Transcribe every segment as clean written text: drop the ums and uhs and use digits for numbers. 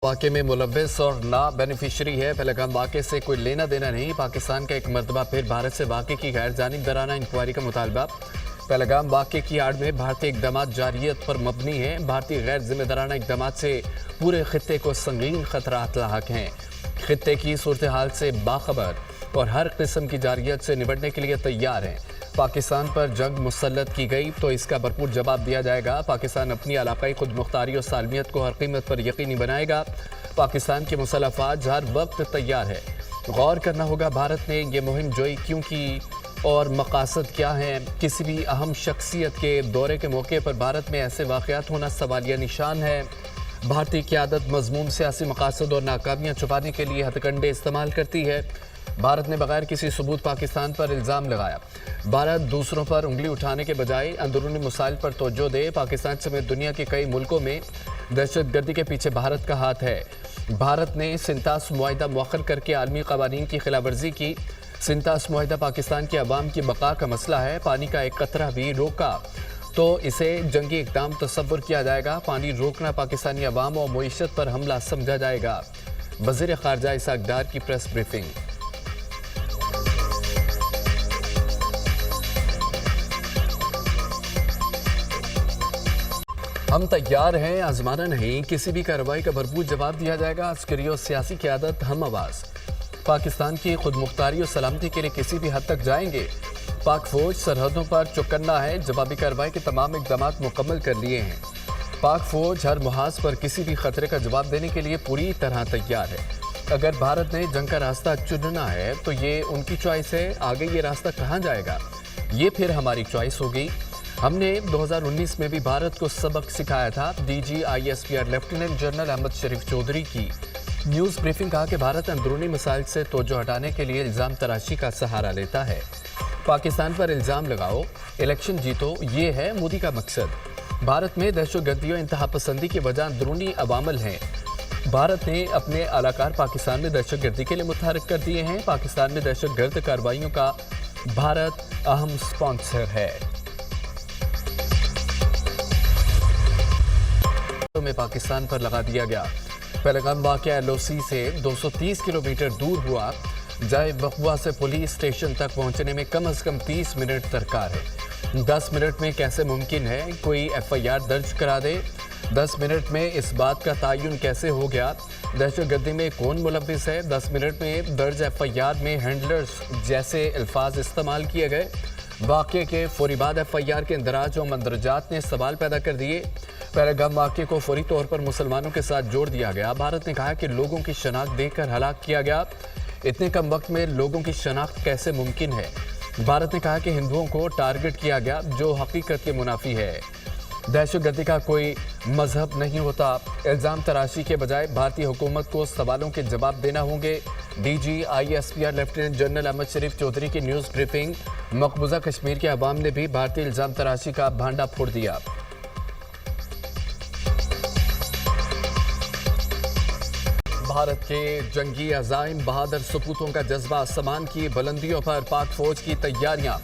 वाक़े में मुलव्विस और ना बेनिफिशरी है। पहलगाम वाक़े से कोई लेना देना नहीं। पाकिस्तान का एक मरतबा फिर भारत से वाक़े की गैर जानिबदाराना इंक्वायरी का मुतालबा। पहलगाम वाक़े की आड़ में भारतीय इक़दाम जारियत पर मबनी है। भारतीय गैर जिम्मेदाराना इक़दाम से पूरे खित्ते को संगीन खतरात लाहक हैं। खित्ते की सूरत हाल से बाखबर और हर किस्म की जारियत से निपटने के लिए तैयार हैं। पाकिस्तान पर जंग मुसल्लत की गई तो इसका भरपूर जवाब दिया जाएगा। पाकिस्तान अपनी इलाकाई खुद मुख्तारी और सालमियत को हर कीमत पर यकीनी बनाएगा। पाकिस्तान की मुसल्लह अफ़वाज हर वक्त तैयार है। गौर करना होगा भारत ने ये मुहिम जोई क्यों की और मकासद क्या हैं। किसी भी अहम शख्सियत के दौरे के मौके पर भारत में ऐसे वाक़यात होना सवालिया निशान है। भारतीय क़यादत मज़मूम सियासी मकासद और नाकामियाँ छुपाने के लिए हथकंडे इस्तेमाल करती है। भारत ने बगैर किसी सबूत पाकिस्तान पर इल्ज़ाम लगाया। भारत दूसरों पर उंगली उठाने के बजाय अंदरूनी मसाइल पर तवज्जो दे। पाकिस्तान समेत दुनिया के कई मुल्कों में दहशतगर्दी के पीछे भारत का हाथ है। भारत ने सिंतास मुआहिदा मुअख्खर करके आलमी क़वानीन की खिलाफवर्जी की। सिंतास मुआहिदा पाकिस्तान की आवाम की बका का मसला है। पानी का एक कतरा भी रोका तो इसे जंगी इक़दाम तस्वुर किया जाएगा। पानी रोकना पाकिस्तानी अवाम और मईशत पर हमला समझा जाएगा। वज़ीर ख़ारजा इसहाक़ डार की प्रेस ब्रीफिंग। हम तैयार हैं, आजमाना नहीं। किसी भी कार्रवाई का भरपूर जवाब दिया जाएगा। अस्करी और सियासी क़यादत हम आवाज़। पाकिस्तान की खुद मुख्तारी और सलामती के लिए किसी भी हद तक जाएंगे। पाक फौज सरहदों पर चौकन्ना है। जवाबी कार्रवाई के तमाम इक़दाम मुकम्मल कर लिए हैं। पाक फौज हर मुहाज पर किसी भी खतरे का जवाब देने के लिए पूरी तरह तैयार है। अगर भारत ने जंग का रास्ता चुनना है तो ये उनकी चॉइस है। आगे ये रास्ता कहाँ जाएगा ये फिर हमारी चॉइस होगी। हमने 2019 में भी भारत को सबक सिखाया था। DGISPR लेफ्टिनेंट जनरल अहमद शरीफ चौधरी की न्यूज़ ब्रीफिंग कहा कि भारत अंदरूनी मसाइल से तवज्जो हटाने के लिए इल्ज़ाम तराशी का सहारा लेता है। पाकिस्तान पर इल्ज़ाम लगाओ, इलेक्शन जीतो, ये है मोदी का मकसद। भारत में दहशतगर्दी और इंतहा पसंदी की वजह अंदरूनी अवामल हैं। भारत ने अपने अलाकार पाकिस्तान में दहशतगर्दी के लिए मुतहर्रिक कर दिए हैं। पाकिस्तान में दहशतगर्द कार्रवाइयों का भारत अहम स्पॉन्सर है। में पाकिस्तान पर लगा दिया गया। पहलगाम वाक़या LOC से 230 किलोमीटर दूर हुआ। जाए वक़्वा से पुलिस स्टेशन तक पहुंचने में कम से कम 30 मिनट दरकार है। 10 मिनट में कैसे मुमकिन है कोई FIR दर्ज करा दे। 10 मिनट में इस बात का तयन कैसे हो गया दहशतगर्दी में कौन मुलव्विस है। 10 मिनट में दर्ज FIR में हैंडलर्स जैसे अल्फाज इस्तेमाल किए गए। वाक़े के फौरी बाद FIR के इंदराज और मंदरजात ने सवाल पैदा कर दिए। पहलगाम वाक़े को फौरी तौर पर मुसलमानों के साथ जोड़ दिया गया। भारत ने कहा कि लोगों की शनाख्त देकर हलाक किया गया। इतने कम वक्त में लोगों की शनाख्त कैसे मुमकिन है। भारत ने कहा कि हिंदुओं को टारगेट किया गया जो हकीकत के मुनाफी है। दहशतगर्दी का कोई मजहब नहीं होता। इल्ज़ाम तराशी के बजाय भारतीय हुकूमत को सवालों के जवाब देना होंगे। DGISPR लेफ्टिनेंट जनरल अहमद शरीफ चौधरी की न्यूज़ ब्रीफिंग। मकबूजा कश्मीर के अवाम ने भी भारतीय इल्ज़ाम तराशी का भांडा फोड़ दिया। भारत के जंगी अज़ाइम, बहादुर सपूतों का जज्बा, आसमान की बुलंदियों पर पाक फौज की तैयारियां।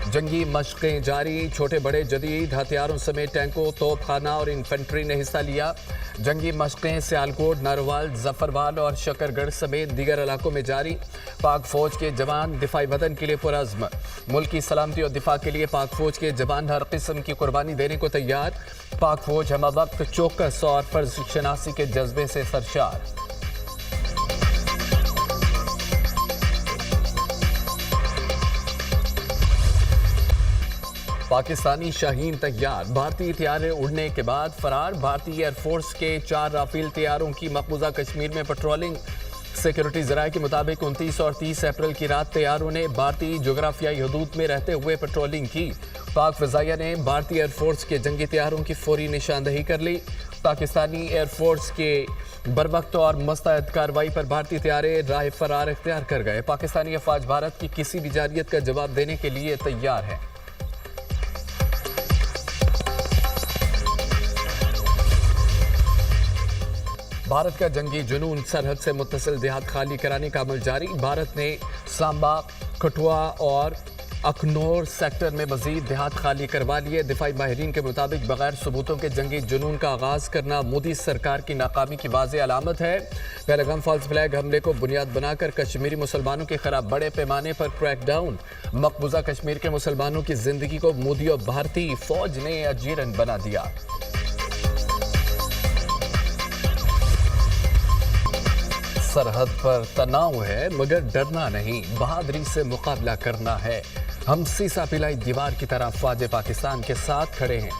जंगी मशक़ें जारी। छोटे बड़े जदीद हथियारों समेत टैंकों, तोपखाना और इन्फेंट्री ने हिस्सा लिया। जंगी मशक़ें सियालकोट, नारोवाल, जफरवाल और शकरगढ़ समेत दीगर इलाकों में जारी। पाक फौज के जवान दिफाई वतन के लिए पुरअज़्म। मुल्क की सलामती और दिफा के लिए पाक फौज के जवान हर किस्म की कुर्बानी देने को तैयार। पाक फौज हम वक्त चौकस और फर्ज शनासी के जज्बे से सरशार। पाकिस्तानी शाहीन तैयार। भारतीय तैयारे उड़ने के बाद फरार। भारतीय एयरफोर्स के 4 राफेल तैयारों की मकबूजा कश्मीर में पेट्रोलिंग। सिक्योरिटी ज़राए के मुताबिक 29 और 30 अप्रैल की रात तैयारों ने भारतीय जोग्राफियाई हदूद में रहते हुए पेट्रोलिंग की। पाक फ़िज़ाइया ने भारतीय एयरफोर्स के जंगी तैयारों की फौरी निशानदही कर ली। पाकिस्तानी एयरफोर्स के बरवक्त और मुस्तैद कार्रवाई पर भारतीय तैयारे राह फरार इख्तियार कर गए। पाकिस्तानी अफवाज भारत की किसी भी जारियत का जवाब देने के लिए तैयार है। भारत का जंगी जुनून। सरहद से मुत्तसिल देहात खाली कराने का अमल जारी। भारत ने सांबा, कठुआ और अखनौर सेक्टर में मजीद देहात खाली करवा लिए। दिफाई माहिरीन के मुताबिक बगैर सबूतों के जंगी जुनून का आगाज करना मोदी सरकार की नाकामी की वाज़ेह अलामत है। पहलगाम फॉल्स फ्लैग हमले को बुनियाद बनाकर कश्मीरी मुसलमानों के खिलाफ बड़े पैमाने पर क्रैकडाउन। मकबूजा कश्मीर के मुसलमानों की जिंदगी को मोदी और भारतीय फौज ने अजीरन बना दिया। सरहद पर तनाव है मगर डरना नहीं, बहादुरी से मुकाबला करना है। हम सीसा पिलाई दीवार की तरह अफवाज पाकिस्तान के साथ खड़े हैं।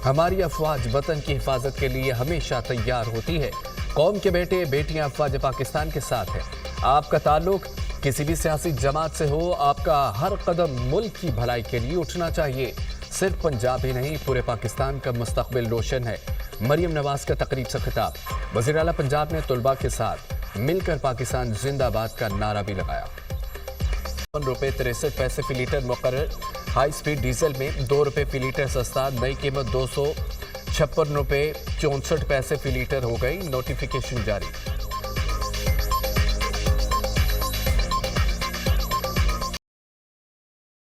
हमारी अफवाज वतन की हिफाजत के लिए हमेशा तैयार होती है। कौम के बेटे बेटियां अफवाज पाकिस्तान के साथ है। आपका ताल्लुक किसी भी सियासी जमात से हो, आपका हर कदम मुल्क की भलाई के लिए उठना चाहिए। सिर्फ पंजाब ही नहीं, पूरे पाकिस्तान का मुस्तकबिल रोशन है। मरियम नवाज का तकरीब से खिताब। वज़ीर आला पंजाब ने तलबा के साथ मिलकर पाकिस्तान जिंदाबाद का नारा भी लगाया। ₹63 फी लीटर मुकर्रर। हाई स्पीड डीजल में ₹2 फी लीटर सस्ता। नई कीमत ₹256.64 फी लीटर हो गई। नोटिफिकेशन जारी।